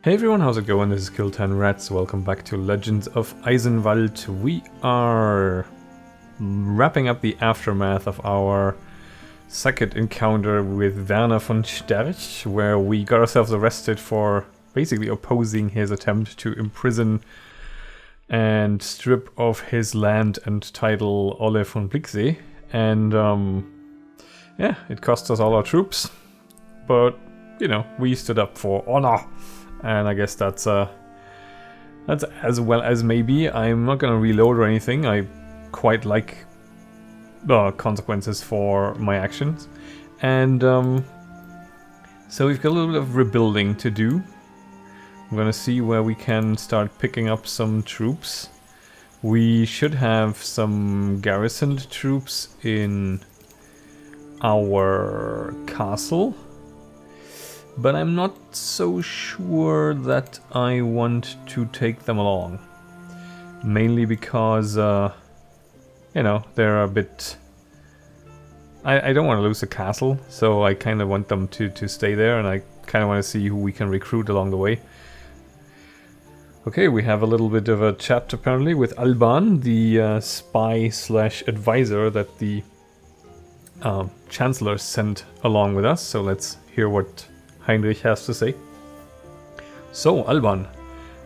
Hey everyone, how's it going? This is Kill10Rats. Welcome back to Legends of Eisenwald. We are wrapping up the aftermath of our second encounter with Werner von Sterch, where we got ourselves arrested for basically opposing his attempt to imprison and strip of his land and title Ole von Blixsee. And yeah, it cost us all our troops, but you know, we stood up for honor. And I guess that's as well as maybe. I'm not gonna reload or anything. I quite like consequences for my actions. And so we've got a little bit of rebuilding to do. I'm gonna see where we can start picking up some troops. We should have some garrisoned troops in our castle. But I'm not so sure that I want to take them along. Mainly because, you know, they're a bit... I don't want to lose the castle, so I kind of want them to stay there, and I kind of want to see who we can recruit along the way. Okay, we have a little bit of a chat apparently with Albon, the spy/advisor that the Chancellor sent along with us, so let's hear what Heinrich has to say. So, Albon,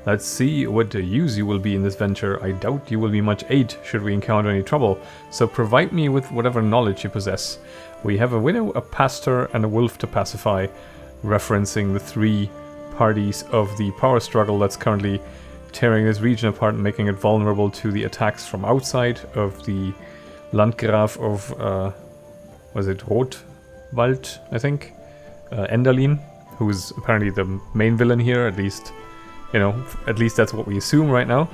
let's see what use you will be in this venture. I doubt you will be much aid should we encounter any trouble, so provide me with whatever knowledge you possess. We have a widow, a pastor, and a wolf to pacify, referencing the three parties of the power struggle that's currently tearing this region apart and making it vulnerable to the attacks from outside of the Landgraf of, was it Rotwald, I think? Enderlin, who's apparently the main villain here, at least, you know, at least that's what we assume right now.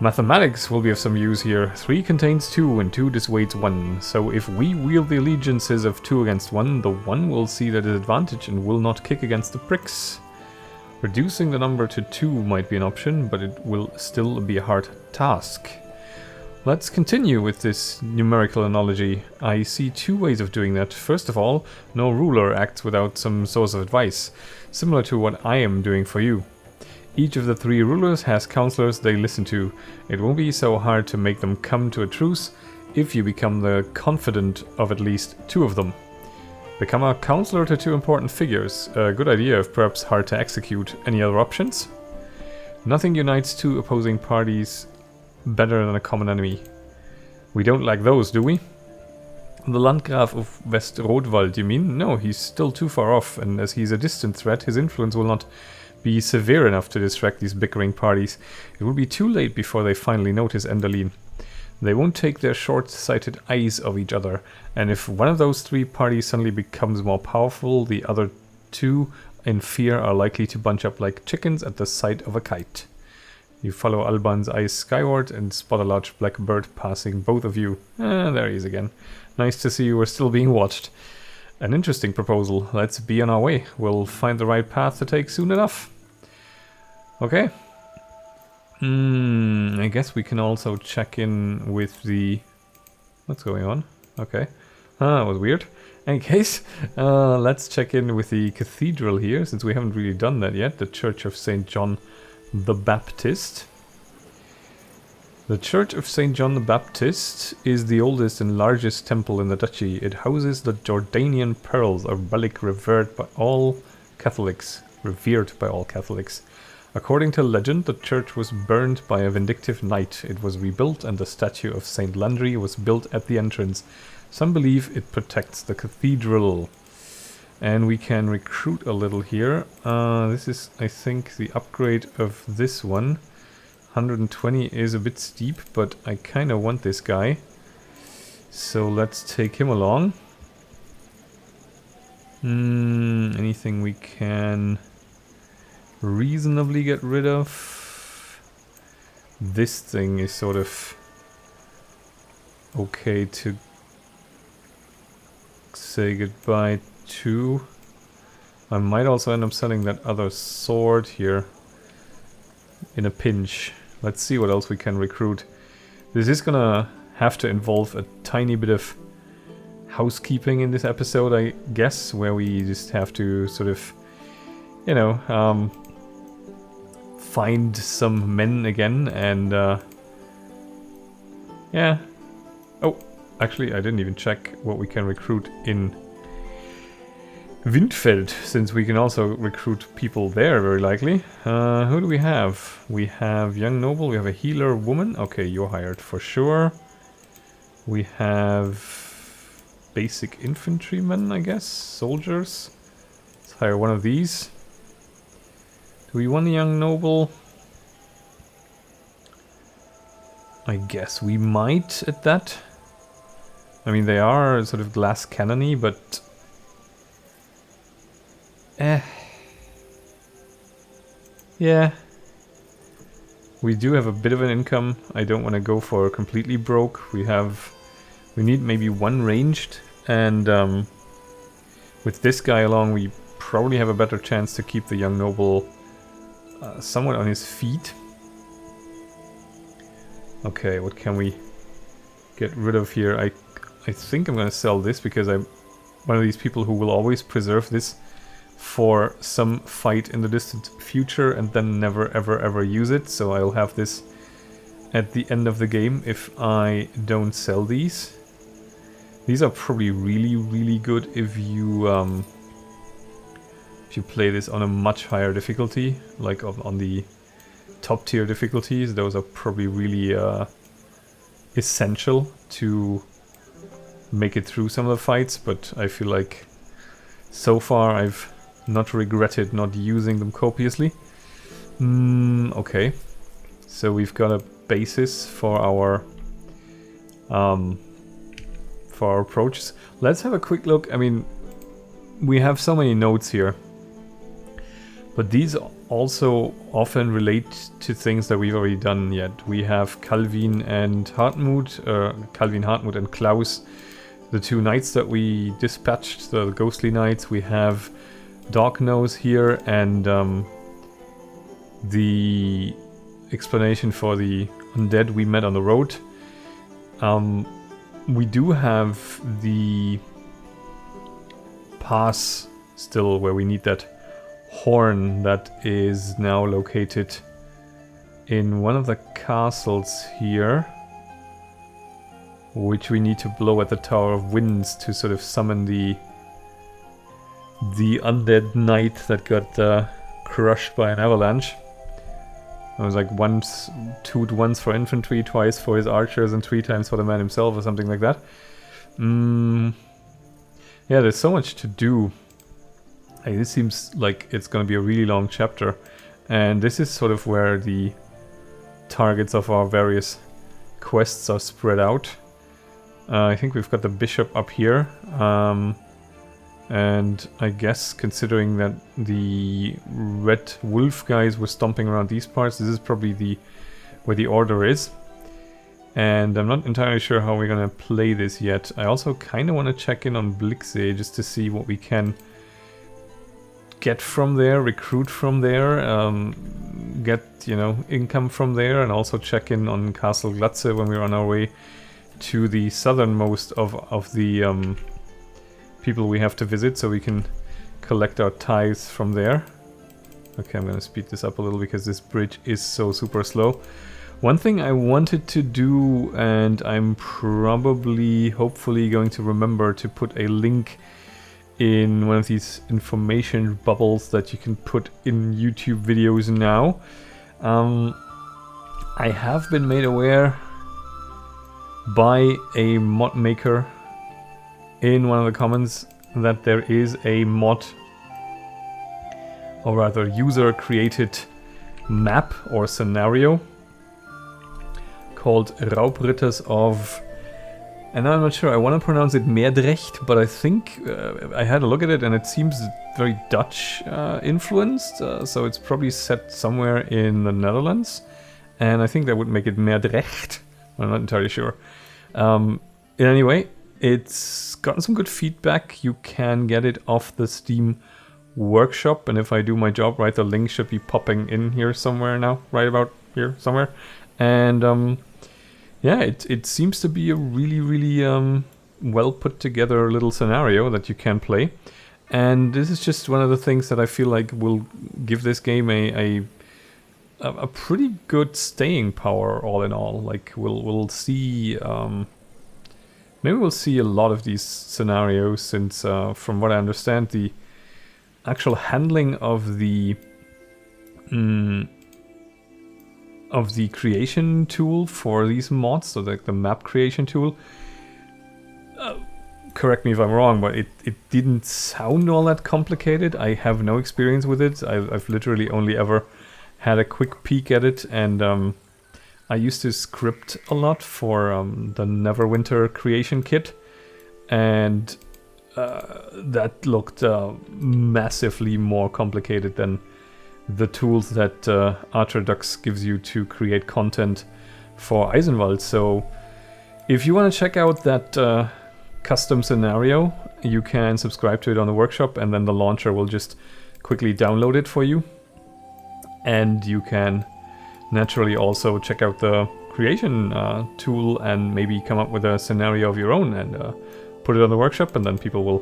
Mathematics will be of some use here. 3 contains 2 and 2 dissuades 1. So if we wield the allegiances of 2 against 1, the 1 will see the disadvantage and will not kick against the pricks. Reducing the number to 2 might be an option, but it will still be a hard task. Let's continue with this numerical analogy. I see 2 ways of doing that. First of all, no ruler acts without some source of advice, similar to what I am doing for you. Each of the 3 rulers has counselors they listen to. It won't be so hard to make them come to a truce if you become the confidant of at least 2 of them. Become a counselor to 2 important figures. A good idea, if perhaps hard to execute. Any other options? Nothing unites 2 opposing parties better than a common enemy. We don't like those, do we? The Landgraf of West Rotwald, you mean? No, he's still too far off, and as he's a distant threat, his influence will not be severe enough to distract these bickering parties. It will be too late before they finally notice Enderlin. They won't take their short-sighted eyes of each other, and if one of those 3 parties suddenly becomes more powerful, the other 2 in fear are likely to bunch up like chickens at the sight of a kite. You follow Albon's eyes skyward and spot a large black bird passing both of you. There he is again. Nice to see you are still being watched. An interesting proposal. Let's be on our way. We'll find the right path to take soon enough. Okay. I guess we can also check in with the... What's going on? Okay. That was weird. In case, let's check in with the cathedral here, since we haven't really done that yet. The Church of St. John the Baptist. The Church of St. John the Baptist is the oldest and largest temple in the duchy. It houses the Jordanian pearls, a relic revered by all Catholics. According to legend, the church was burned by a vindictive knight. It was rebuilt and the statue of St. Landry was built at the entrance. Some believe it protects the cathedral. And we can recruit a little here. This is, I think, the upgrade of this one. 120 is a bit steep, but I kind of want this guy. So let's take him along. Anything we can reasonably get rid of? This thing is sort of okay to say goodbye to. I might also end up selling that other sword here in a pinch. Let's see what else we can recruit. This is gonna have to involve a tiny bit of housekeeping in this episode, I guess, where we just have to sort of you know, find some men again and, yeah. Oh, actually, I didn't even check what we can recruit in Windfeld, since we can also recruit people there, very likely. Who do we have? We have young noble, we have a healer woman. Okay, you're hired for sure. We have basic infantrymen, I guess, soldiers. Let's hire one of these. Do we want a young noble? I guess we might at that. I mean, they are sort of glass cannony, but yeah. We do have a bit of an income. I don't want to go for completely broke. We need maybe one ranged, and with this guy along, we probably have a better chance to keep the young noble somewhat on his feet. Okay, what can we get rid of here? I think I'm gonna sell this because I'm one of these people who will always preserve this for some fight in the distant future and then never ever use it. So I'll have this at the end of the game if I don't sell these. These are probably really good if you play this on a much higher difficulty, like on the top tier difficulties. Those are probably really essential to make it through some of the fights, but I feel like so far I've not regretted not using them copiously. Okay, so we've got a basis for our approaches. Let's have a quick look. I mean, we have so many notes here, but these also often relate to things that we've already done yet. We have Calvin and Hartmut, Calvin, Hartmut and Klaus, the two knights that we dispatched, the ghostly knights. We have Darknose here, and the explanation for the undead we met on the road. We do have the pass still where we need that horn that is now located in one of the castles here, which we need to blow at the Tower of Winds to sort of summon the undead knight that got crushed by an avalanche. It was like once for infantry, twice for his archers, and 3 times for the man himself, or something like that. Yeah, there's so much to do. Hey, this seems like it's going to be a really long chapter, and this is sort of where the targets of our various quests are spread out. I think we've got the bishop up here, and I guess considering that the red wolf guys were stomping around these parts, this is probably where the order is. And I'm not entirely sure how we're gonna play this yet. I also kind of want to check in on Blixey just to see what we can get from there, recruit from there, get, you know, income from there, and also check in on Castle Glatze when we're on our way to the southernmost of the people we have to visit, so we can collect our tithes from there. Okay, I'm gonna speed this up a little because this bridge is so super slow. One thing I wanted to do, and I'm probably, hopefully going to remember to put a link in one of these information bubbles that you can put in YouTube videos now. I have been made aware by a mod maker in one of the comments that there is a mod, or rather user created map or scenario called Raubritters of, and I'm not sure, I want to pronounce it Meerdrecht, but I think I had a look at it and it seems very Dutch influenced, so it's probably set somewhere in the Netherlands, and I think that would make it Meerdrecht. I'm not entirely sure. In any way, it's gotten some good feedback. You can get it off the Steam Workshop, and if I do my job right, the link should be popping in here somewhere now, right about here somewhere. And yeah, it seems to be a really well put together little scenario that you can play. And this is just one of the things that I feel like will give this game a pretty good staying power all in all. Like we'll see maybe we'll see a lot of these scenarios, since from what I understand, the actual handling of the creation tool for these mods, so like the map creation tool, correct me if I'm wrong, but it didn't sound all that complicated. I have no experience with it. I've literally only ever had a quick peek at it, and I used to script a lot for the Neverwinter creation kit, and that looked massively more complicated than the tools that Aterdux gives you to create content for Eisenwald. So if you want to check out that custom scenario, you can subscribe to it on the workshop, and then the launcher will just quickly download it for you. And you can naturally also check out the creation tool and maybe come up with a scenario of your own and put it on the workshop, and then people will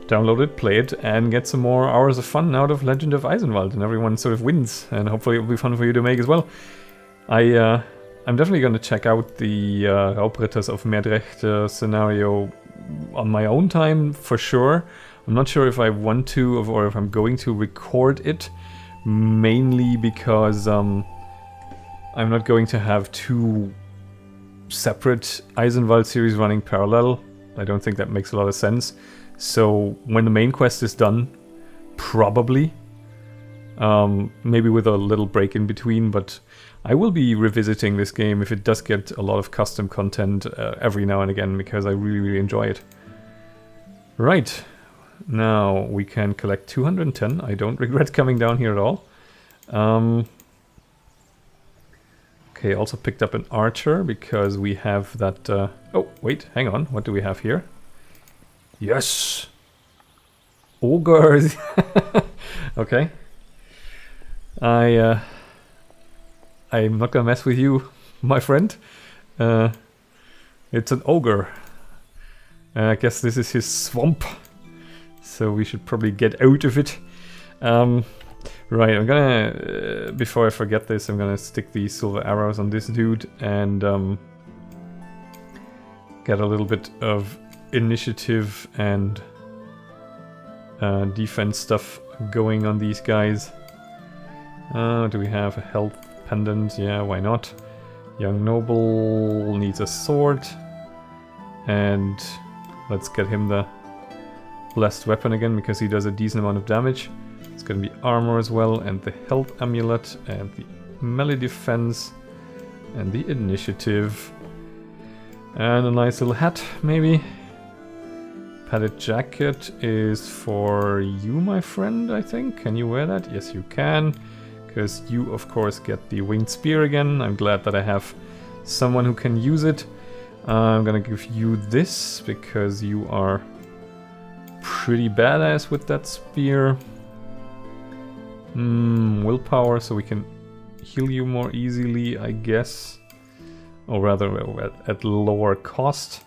download it, play it, and get some more hours of fun out of Legend of Eisenwald, and everyone sort of wins, and hopefully it'll be fun for you to make as well. I'm definitely going to check out the Raubritters of Meerdrecht scenario on my own time, for sure. I'm not sure if I want to or if I'm going to record it, mainly because I'm not going to have two separate Eisenwald series running parallel. I don't think that makes a lot of sense. So when the main quest is done, probably, maybe with a little break in between, but I will be revisiting this game if it does get a lot of custom content every now and again, because I really, really enjoy it. Right, now we can collect 210. I don't regret coming down here at all. Okay, also picked up an archer because we have that... oh, wait, hang on. What do we have here? Yes! Ogres! Okay. I'm not gonna mess with you, my friend. It's an ogre. I guess this is his swamp. So we should probably get out of it. Right, I'm gonna... before I forget this, I'm gonna stick the silver arrows on this dude and get a little bit of initiative and defense stuff going on these guys. Do we have a health pendant? Yeah, why not? Young noble needs a sword, and let's get him the blessed weapon again because he does a decent amount of damage. It's gonna be armor as well, and the health amulet, and the melee defense, and the initiative, and a nice little hat maybe. Padded jacket is for you, my friend, I think. Can you wear that? Yes, you can. Because you, of course, get the winged spear again. I'm glad that I have someone who can use it. I'm gonna give you this, because you are pretty badass with that spear. Willpower, so we can heal you more easily, I guess. Or rather, at lower cost.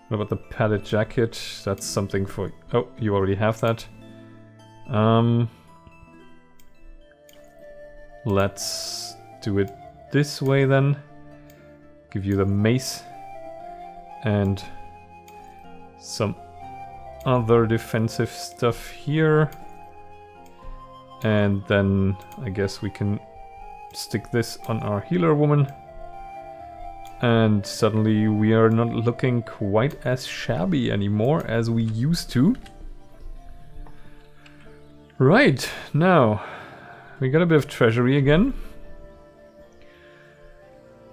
What about the padded jacket? That's something for... oh, you already have that. Let's do it this way then. Give you the mace. And some other defensive stuff here. And then I guess we can stick this on our healer woman. And suddenly we are not looking quite as shabby anymore as we used to. Right, now we got a bit of treasury again.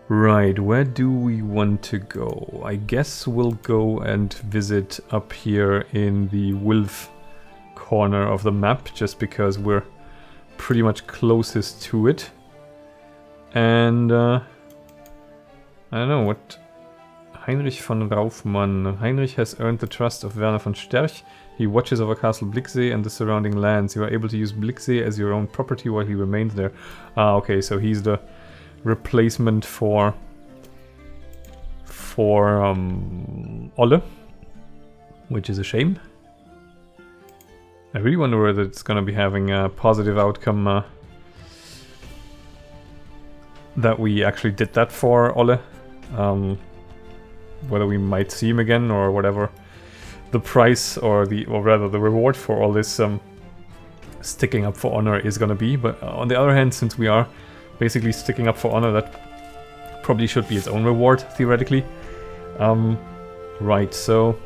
Right, where do we want to go? I guess we'll go and visit up here in the wolf corner of the map, just because we're pretty much closest to it. And I don't know what... Heinrich von Raufmann. Heinrich has earned the trust of Werner von Sterch. He watches over Castle Blicksee and the surrounding lands. You are able to use Blicksee as your own property while he remains there. Ah, okay, so he's the replacement for Olle, which is a shame. I really wonder whether it's gonna be having a positive outcome that we actually did that for Ole. Whether we might see him again or whatever the price or rather the reward for all this sticking up for honor is gonna be. But on the other hand, since we are basically sticking up for honor, that probably should be its own reward, theoretically. Right, so...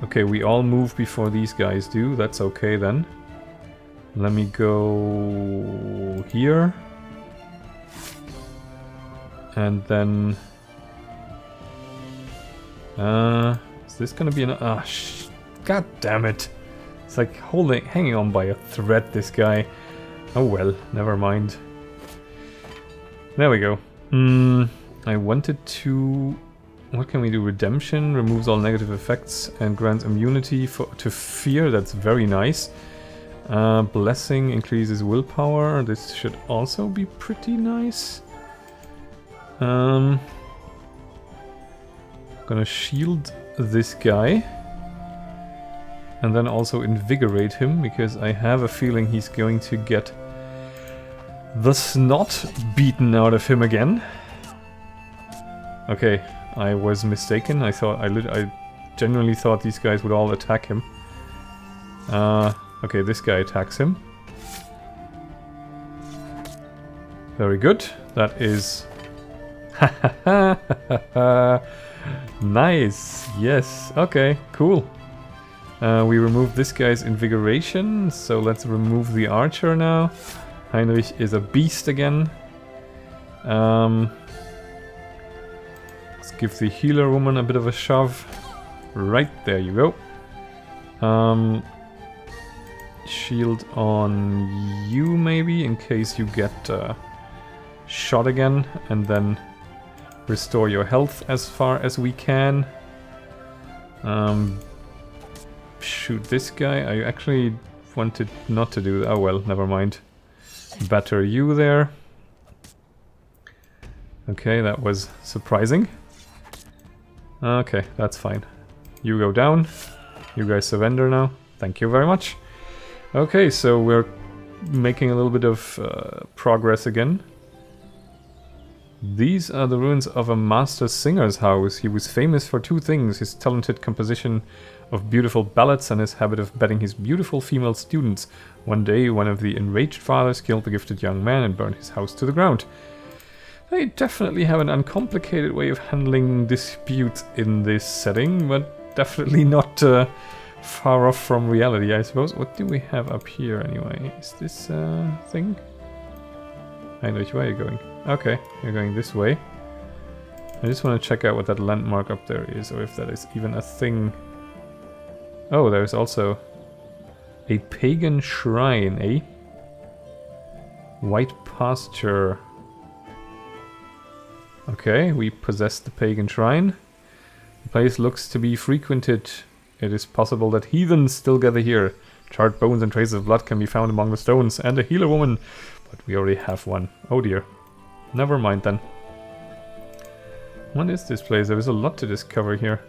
okay, we all move before these guys do. That's okay then. Let me go here. And then... is this gonna be an... God damn it! It's like hanging on by a thread, this guy. Oh well, never mind. There we go. I wanted to... What can we do? Redemption removes all negative effects and grants immunity to fear. That's very nice. Blessing increases willpower. This should also be pretty nice. Gonna shield this guy. And then also invigorate him, because I have a feeling he's going to get the snot beaten out of him again. Okay, I was mistaken. I genuinely thought these guys would all attack him. Okay, this guy attacks him. Very good. That is... nice. Yes. Okay, cool. We removed this guy's invigoration, so let's remove the archer now. Heinrich is a beast again. Let's give the healer woman a bit of a shove. Right, there you go. Shield on you maybe, in case you get shot again, and then restore your health as far as we can. Shoot this guy. I actually wanted not to do that. Oh well, never mind. Batter you there. Okay, that was surprising. Okay, that's fine. You go down. You guys surrender now. Thank you very much. Okay, so we're making a little bit of progress again. These are the ruins of a master singer's house. He was famous for two things: his talented composition of beautiful ballads and his habit of bedding his beautiful female students. One day, one of the enraged fathers killed the gifted young man and burned his house to the ground. They definitely have an uncomplicated way of handling disputes in this setting, but definitely not far off from reality, I suppose. What do we have up here anyway? Is this a thing? I know which way you're going. Okay, you're going this way. I just want to check out what that landmark up there is, or if that is even a thing. Oh, there's also a pagan shrine, eh? White pasture. Okay, we possess the pagan shrine. The place looks to be frequented. It is possible that heathens still gather here. Charred bones and traces of blood can be found among the stones, and a healer woman. But we already have one. Oh dear. Never mind then. What is this place? There is a lot to discover here.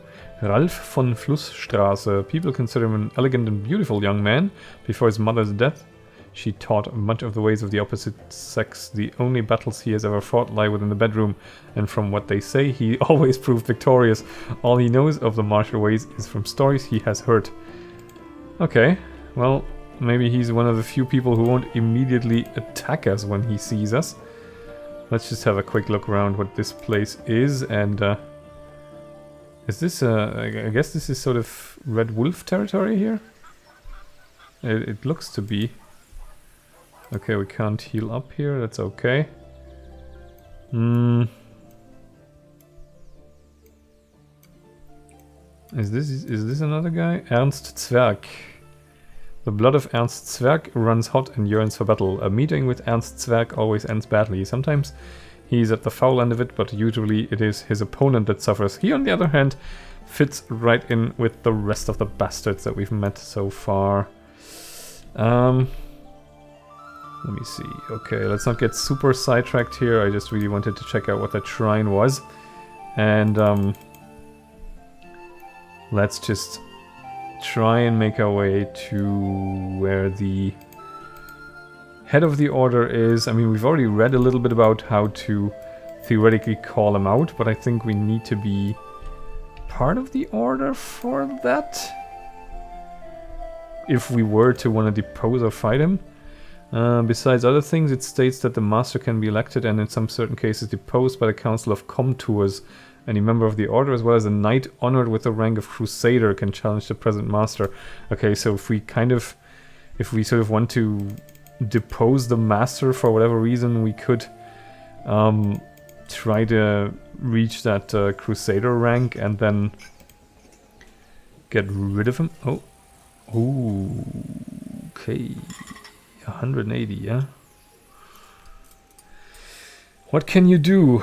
Ralph von Flussstraße. People consider him an elegant and beautiful young man. Before his mother's death, she taught much of the ways of the opposite sex. The only battles he has ever fought lie within the bedroom, and from what they say, he always proved victorious. All he knows of the martial ways is from stories he has heard. Okay, well, maybe he's one of the few people who won't immediately attack us when he sees us. Let's just have a quick look around what this place is, and is this I guess this is sort of Red Wolf territory here? It looks to be. Okay, we can't heal up here, that's okay. Is this another guy? Ernst Zwerg. The blood of Ernst Zwerg runs hot and yearns for battle. A meeting with Ernst Zwerg always ends badly. Sometimes he's at the foul end of it, but usually it is his opponent that suffers. He, on the other hand, fits right in with the rest of the bastards that we've met so far. Let me see. Okay, let's not get super sidetracked here. I just really wanted to check out what that shrine was. And let's just try and make our way to where the head of the order is. I mean, we've already read a little bit about how to theoretically call him out, but I think we need to be part of the order for that. If we were to want to depose or fight him. Besides other things, it states that the master can be elected and in some certain cases deposed by the Council of Comtours. Any member of the order, as well as a knight honored with the rank of crusader, can challenge the present master. Okay, so if we sort of want to depose the master for whatever reason, we could try to reach that crusader rank and then get rid of him. Oh, okay, 180, yeah. What can you do?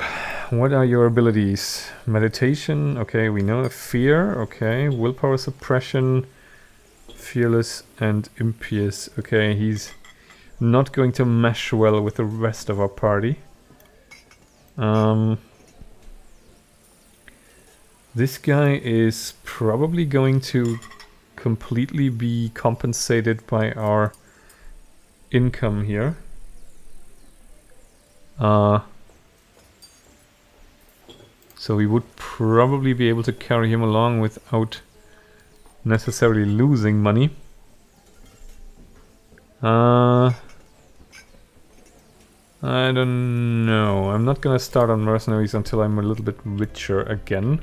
What are your abilities? Meditation, okay, we know. Fear, okay. Willpower suppression, fearless and impious. Okay, he's not going to mesh well with the rest of our party. This guy is probably going to completely be compensated by our income here. So we would probably be able to carry him along without necessarily losing money. I don't know. I'm not gonna start on mercenaries until I'm a little bit richer again.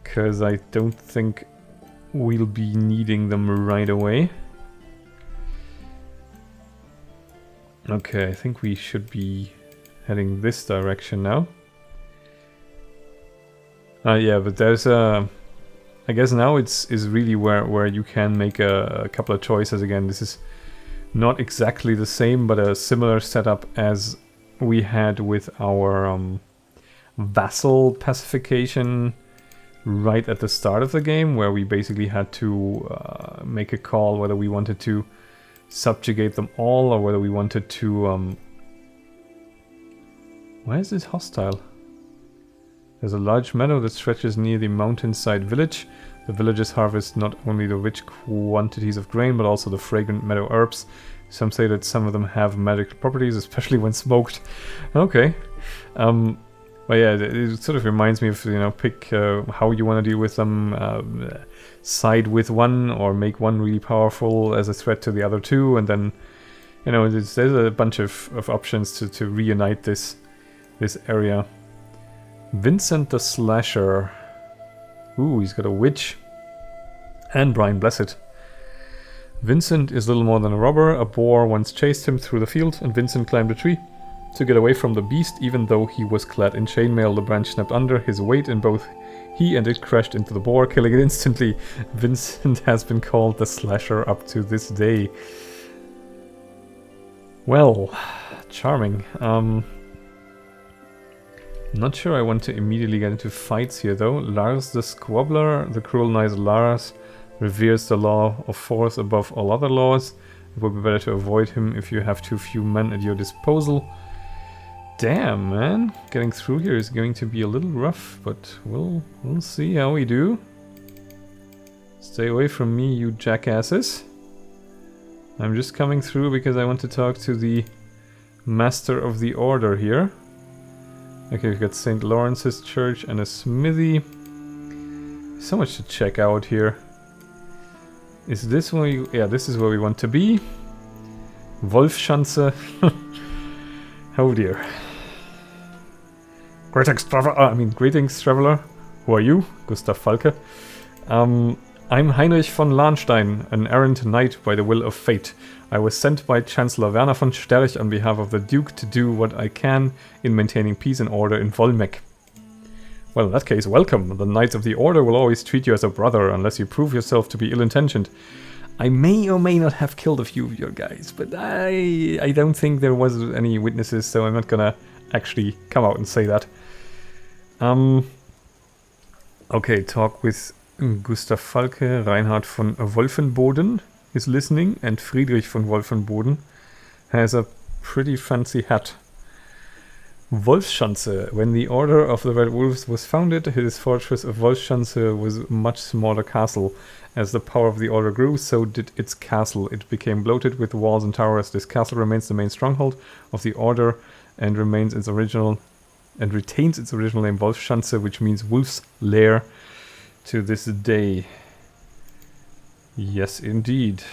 Because I don't think we'll be needing them right away. Okay, I think we should be heading this direction now. Yeah, but there's I guess now is really where you can make a couple of choices again. This is not exactly the same, but a similar setup as we had with our vassal pacification right at the start of the game, where we basically had to make a call whether we wanted to subjugate them all or whether we wanted to... Why is this hostile? There's a large meadow that stretches near the mountainside village. The villagers harvest not only the rich quantities of grain, but also the fragrant meadow herbs. Some say that some of them have magic properties, especially when smoked. Okay. But yeah, it sort of reminds me of, you know, pick how you want to deal with them. Side with one or make one really powerful as a threat to the other two. And then, you know, there's a bunch of options to reunite this area. Vincent the Slasher. Ooh, he's got a witch. And Brian Blessed. Vincent is little more than a robber. A boar once chased him through the field, and Vincent climbed a tree to get away from the beast, even though he was clad in chainmail. The branch snapped under his weight, and both he and it crashed into the boar, killing it instantly. Vincent has been called the Slasher up to this day. Well, charming. Not sure I want to immediately get into fights here though. Lars the Squabbler, the cruel nice Lars, reveres the law of force above all other laws. It would be better to avoid him if you have too few men at your disposal. Damn, man. Getting through here is going to be a little rough, but we'll see how we do. Stay away from me, you jackasses. I'm just coming through because I want to talk to the Master of the Order here. Okay, we've got St. Lawrence's Church and a smithy. So much to check out here. Is this where you... Yeah, this is where we want to be. Wolfschanze. Oh dear. Greetings, traveler. Who are you? Gustav Falke. I'm Heinrich von Lahnstein, an errant knight by the will of fate. I was sent by Chancellor Werner von Sterch on behalf of the Duke to do what I can in maintaining peace and order in Volmeck. Well, in that case, welcome. The Knights of the Order will always treat you as a brother unless you prove yourself to be ill-intentioned. I may or may not have killed a few of your guys, but I don't think there was any witnesses, so I'm not gonna actually come out and say that. Okay, talk with Gustav Falke. Reinhard von Wolfenboden is listening, and Friedrich von Wolfenboden has a pretty fancy hat. Wolfschanze. When the Order of the Red Wolves was founded, his fortress of Wolfschanze was a much smaller castle. As the power of the Order grew, so did its castle. It became bloated with walls and towers. This castle remains the main stronghold of the Order and retains its original name Wolfschanze, which means Wolf's Lair, to this day. Yes, indeed.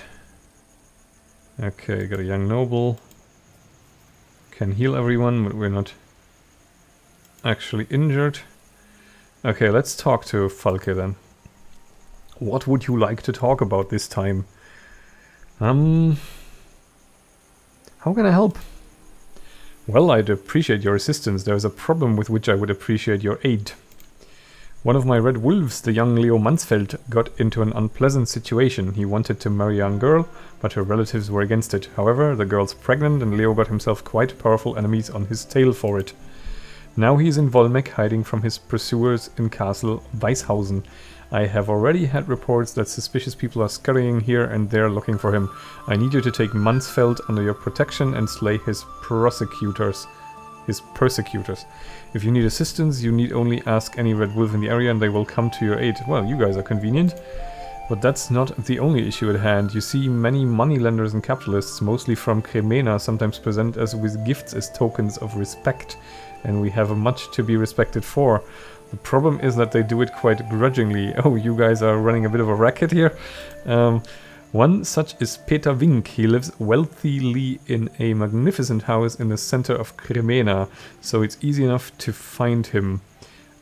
Okay, got a young noble. Can heal everyone, but we're not actually injured. Okay, let's talk to Falke then. What would you like to talk about this time? How can I help? Well, I'd appreciate your assistance. There's a problem with which I would appreciate your aid. One of my red wolves, the young Leo Mansfeld, got into an unpleasant situation. He wanted to marry a young girl, but her relatives were against it. However, the girl's pregnant and Leo got himself quite powerful enemies on his tail for it. Now he is in Volmek, hiding from his pursuers in Castle Weishausen. I have already had reports that suspicious people are scurrying here and there looking for him. I need you to take Mansfeld under your protection and slay his persecutors. If you need assistance, you need only ask any red wolf in the area and they will come to your aid. Well, you guys are convenient. But that's not the only issue at hand. You see, many moneylenders and capitalists, mostly from Cremena, sometimes present us with gifts as tokens of respect. And we have much to be respected for. The problem is that they do it quite grudgingly. Oh, you guys are running a bit of a racket here. One such is Peter Wink. He lives wealthily in a magnificent house in the center of Cremena, so it's easy enough to find him.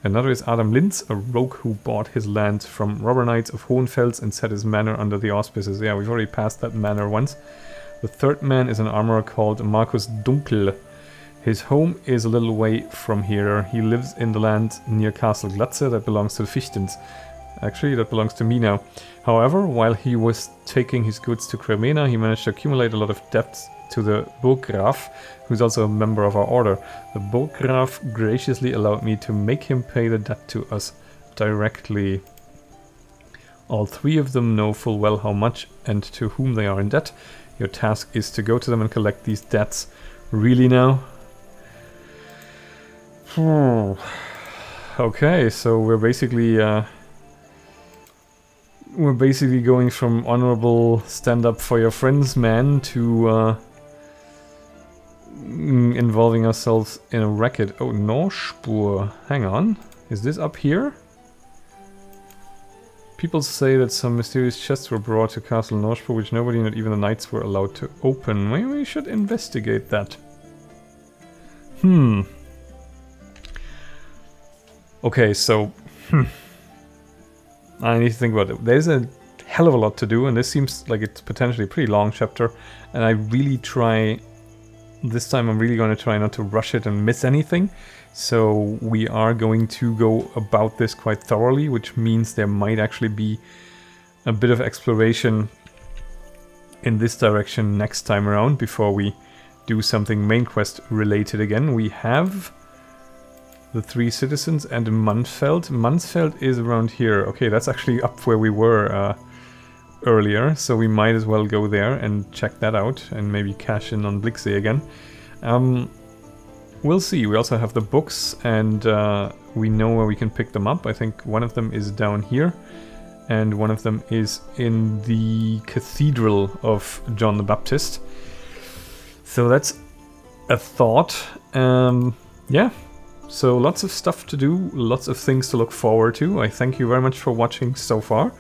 Another is Adam Linz, a rogue who bought his land from robber knights of Hohenfels and set his manor under the auspices. Yeah, we've already passed that manor once. The third man is an armorer called Markus Dunkel. His home is a little way from here. He lives in the land near Castle Glatze that belongs to the Fichtens. Actually, that belongs to me now. However, while he was taking his goods to Cremena, he managed to accumulate a lot of debts to the Burggraf, who's also a member of our order. The Burggraf graciously allowed me to make him pay the debt to us directly. All three of them know full well how much and to whom they are in debt. Your task is to go to them and collect these debts. Really now? Okay, so we're basically going from honorable stand up for your friends man to involving ourselves in a racket. Oh, Norspur. Hang on. Is this up here? People say that some mysterious chests were brought to Castle Norspur, which nobody, not even the knights, were allowed to open. Maybe we should investigate that. Okay, so I need to think about it. There's a hell of a lot to do, and this seems like it's potentially a pretty long chapter. And I really try, this time I'm really going to try not to rush it and miss anything. So we are going to go about this quite thoroughly, which means there might actually be a bit of exploration in this direction next time around before we do something main quest related again. We have the three citizens and Mansfeld. Mansfeld is around here. Okay, that's actually up where we were earlier, so we might as well go there and check that out and maybe cash in on Blixie again. We'll see. We also have the books and we know where we can pick them up. I think one of them is down here and one of them is in the Cathedral of John the Baptist. So that's a thought. Yeah. So lots of stuff to do, lots of things to look forward to. I thank you very much for watching so far.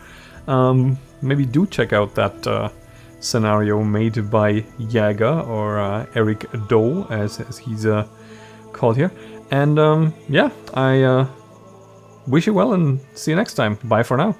Maybe do check out that scenario made by Jäger, or Eric Doe, as he's called here. And yeah, I wish you well and see you next time. Bye for now.